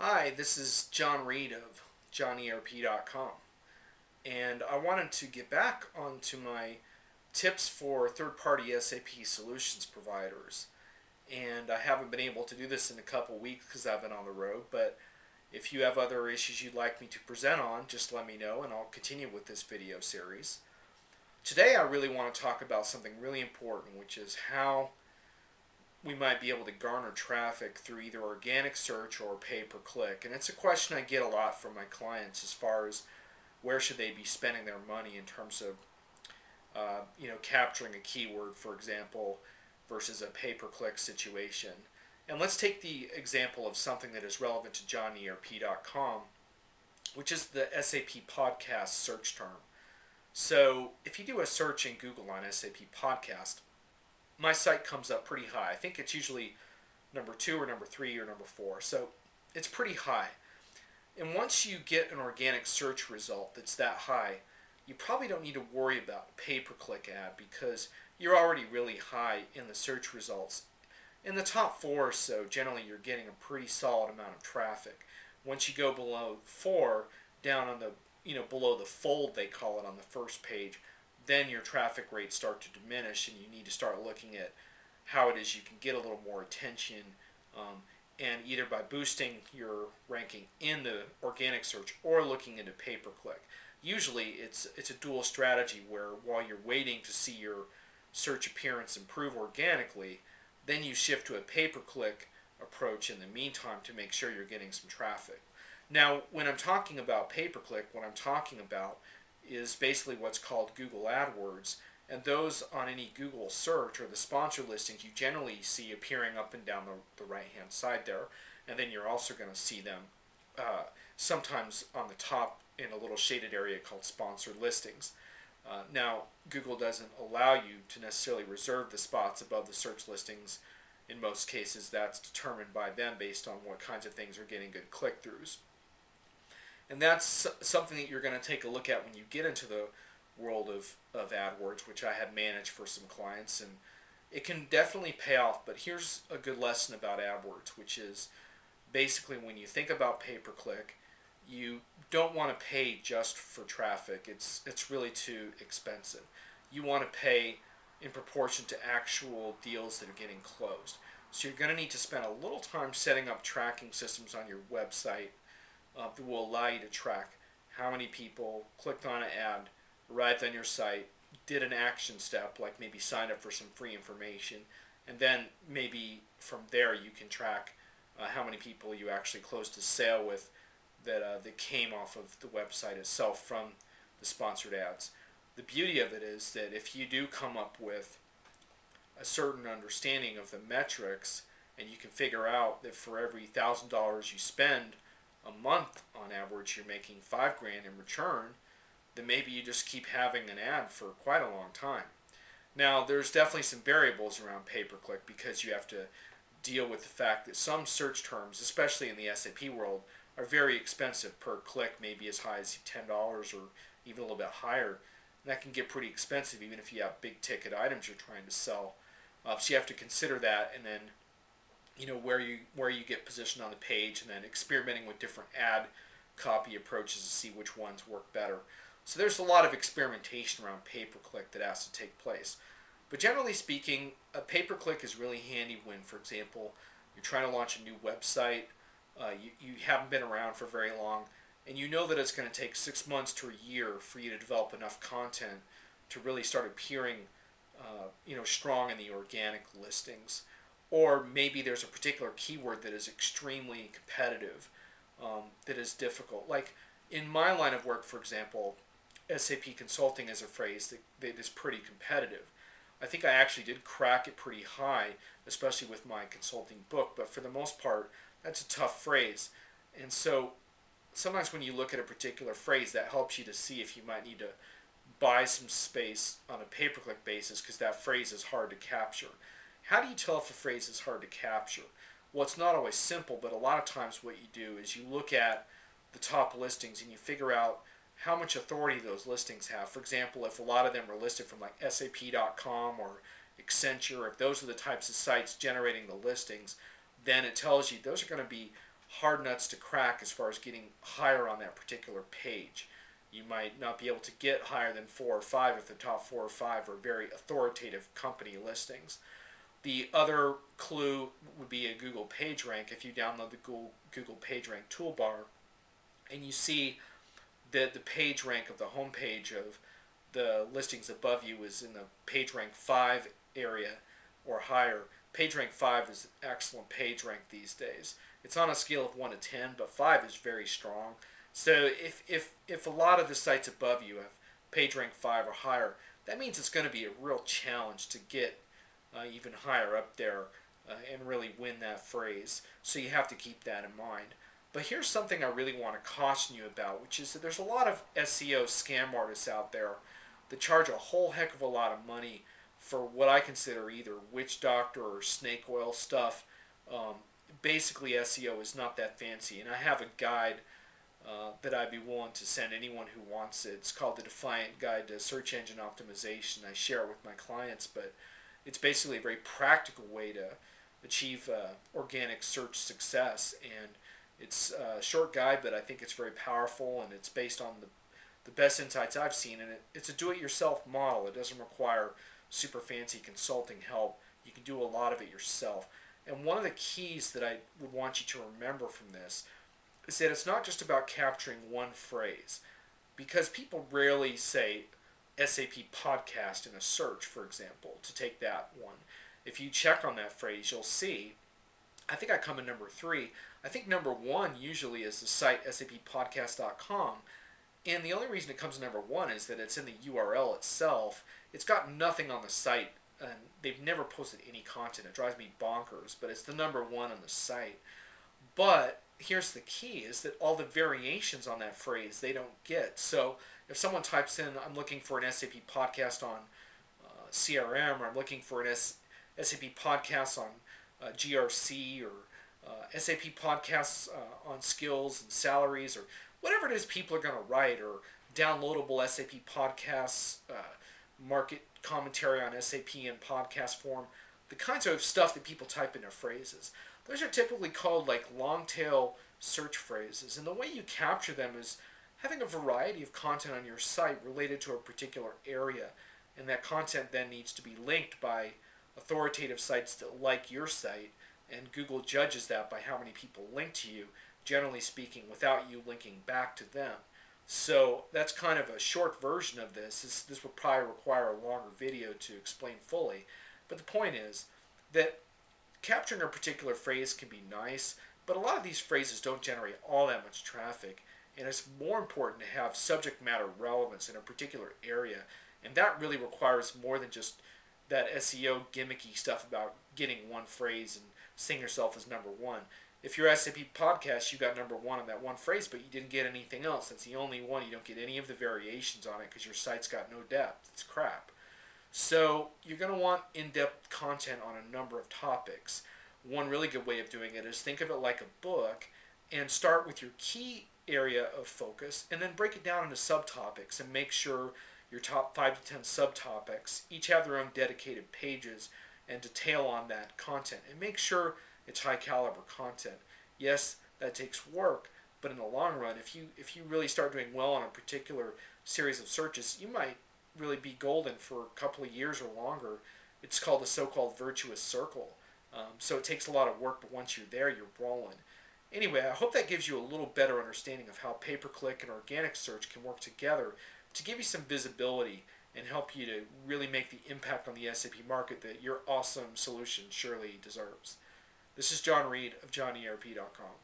Hi, this is John Reed of JohnERP.com, and I wanted to get back onto my tips for third-party SAP solutions providers. And I haven't been able to do this in a couple weeks because I've been on the road, but if you have other issues you'd like me to present on, just let me know and I'll continue with this video series. Today I really want to talk about something really important, which is how we might be able to garner traffic through either organic search or pay per click. And it's a question I get a lot from my clients as far as where should they be spending their money in terms of capturing a keyword, for example, versus a pay per click situation. And let's take the example of something that is relevant to johnerp.com, which is the SAP podcast search term. So if you do a search in Google on SAP podcast, my site comes up pretty high. I think it's usually number 2 or number 3 or number 4. So it's pretty high. And once you get an organic search result that's that high, you probably don't need to worry about a pay-per-click ad because you're already really high in the search results. In the top 4 or so, generally you're getting a pretty solid amount of traffic. Once you go below 4, down on the below the fold they call it on the first page, then your traffic rates start to diminish and you need to start looking at how it is you can get a little more attention, and either by boosting your ranking in the organic search or looking into pay-per-click. Usually it's a dual strategy where while you're waiting to see your search appearance improve organically, then you shift to a pay-per-click approach in the meantime to make sure you're getting some traffic. Now, when I'm talking about pay-per-click, what I'm talking about is basically what's called Google AdWords, and those on any Google search or the sponsor listings you generally see appearing up and down the right hand side there, and then you're also going to see them sometimes on the top in a little shaded area called sponsored listings. Now, Google doesn't allow you to necessarily reserve the spots above the search listings. In most cases, that's determined by them based on what kinds of things are getting good click-throughs. And that's something that you're going to take a look at when you get into the world of AdWords, which I have managed for some clients, and it can definitely pay off. But here's a good lesson about AdWords, which is basically when you think about pay-per-click, you don't want to pay just for traffic. It's really too expensive. You want to pay in proportion to actual deals that are getting closed. So you're going to need to spend a little time setting up tracking systems on your website that will allow you to track how many people clicked on an ad, arrived on your site, did an action step like maybe signed up for some free information, and then maybe from there you can track how many people you actually closed a sale with that came off of the website itself from the sponsored ads. The beauty of it is that if you do come up with a certain understanding of the metrics, and you can figure out that for every $1,000 you spend a month on average you're making $5,000 in return, then maybe you just keep having an ad for quite a long time. Now, there's definitely some variables around pay-per-click because you have to deal with the fact that some search terms, especially in the SAP world, are very expensive per click, maybe as high as $10 or even a little bit higher. And that can get pretty expensive even if you have big ticket items you're trying to sell. So you have to consider that, and then where you get positioned on the page, and then experimenting with different ad copy approaches to see which ones work better. So there's a lot of experimentation around pay-per-click that has to take place. But generally speaking, a pay-per-click is really handy when, for example, you're trying to launch a new website, you haven't been around for very long, and you know that it's going to take 6 months to a year for you to develop enough content to really start appearing strong in the organic listings. Or maybe there's a particular keyword that is extremely competitive, that is difficult. Like in my line of work, for example, SAP consulting is a phrase that is pretty competitive. I think I actually did crack it pretty high, especially with my consulting book, but for the most part, that's a tough phrase. And so sometimes when you look at a particular phrase, that helps you to see if you might need to buy some space on a pay-per-click basis because that phrase is hard to capture. How do you tell if a phrase is hard to capture? Well, it's not always simple, but a lot of times what you do is you look at the top listings and you figure out how much authority those listings have. For example, if a lot of them are listed from like SAP.com or Accenture, if those are the types of sites generating the listings, then it tells you those are going to be hard nuts to crack as far as getting higher on that particular page. You might not be able to get higher than 4 or 5 if the top 4 or 5 are very authoritative company listings. The other clue would be a Google PageRank. If you download the Google PageRank toolbar and you see that the page rank of the homepage of the listings above you is in the PageRank 5 area or higher. PageRank 5 is an excellent page rank these days. It's on a scale of 1 to 10, but 5 is very strong. So if a lot of the sites above you have PageRank 5 or higher, that means it's going to be a real challenge to get even higher up there and really win that phrase. So you have to keep that in mind. But here's something I really want to caution you about, which is that there's a lot of SEO scam artists out there that charge a whole heck of a lot of money for what I consider either witch doctor or snake oil stuff. Basically, SEO is not that fancy, and I have a guide that I'd be willing to send anyone who wants it. It's called the Defiant Guide to Search Engine Optimization. I share it with my clients, but it's basically a very practical way to achieve organic search success. And it's a short guide, but I think it's very powerful, and it's based on the best insights I've seen. And it's a do-it-yourself model. It doesn't require super fancy consulting help. You can do a lot of it yourself. And one of the keys that I would want you to remember from this is that it's not just about capturing one phrase, because people rarely say SAP podcast in a search, for example, to take that one. If you check on that phrase, you'll see, I think I come in number 3. I think number 1 usually is the site sappodcast.com. And the only reason it comes in number 1 is that it's in the URL itself. It's got nothing on the site, and they've never posted any content. It drives me bonkers, but it's the number 1 on the site. But here's the key, is that all the variations on that phrase, they don't get. So if someone types in, I'm looking for an SAP podcast on CRM, or I'm looking for an SAP podcast on GRC, or SAP podcasts on skills and salaries, or whatever it is people are going to write, or downloadable SAP podcasts, market commentary on SAP in podcast form, the kinds of stuff that people type in their phrases. Those are typically called like long tail search phrases, and the way you capture them is having a variety of content on your site related to a particular area, and that content then needs to be linked by authoritative sites that like your site, and Google judges that by how many people link to you, generally speaking, without you linking back to them. So that's kind of a short version of this. This would probably require a longer video to explain fully, but the point is that capturing a particular phrase can be nice, but a lot of these phrases don't generate all that much traffic, and it's more important to have subject matter relevance in a particular area, and that really requires more than just that SEO gimmicky stuff about getting one phrase and seeing yourself as number 1. If you're SAP podcast, you got number 1 on that one phrase, but you didn't get anything else. That's the only one. You don't get any of the variations on it because your site's got no depth. It's crap. So you're going to want in-depth content on a number of topics. One really good way of doing it is think of it like a book and start with your key area of focus and then break it down into subtopics and make sure your top 5 to 10 subtopics each have their own dedicated pages and detail on that content, and make sure it's high caliber content. Yes, that takes work, but in the long run, if you really start doing well on a particular series of searches, you might really be golden for a couple of years or longer. It's called the so-called virtuous circle. So it takes a lot of work, but once you're there, you're rolling. Anyway, I hope that gives you a little better understanding of how pay-per-click and organic search can work together to give you some visibility and help you to really make the impact on the SAP market that your awesome solution surely deserves. This is John Reed of JohnERP.com.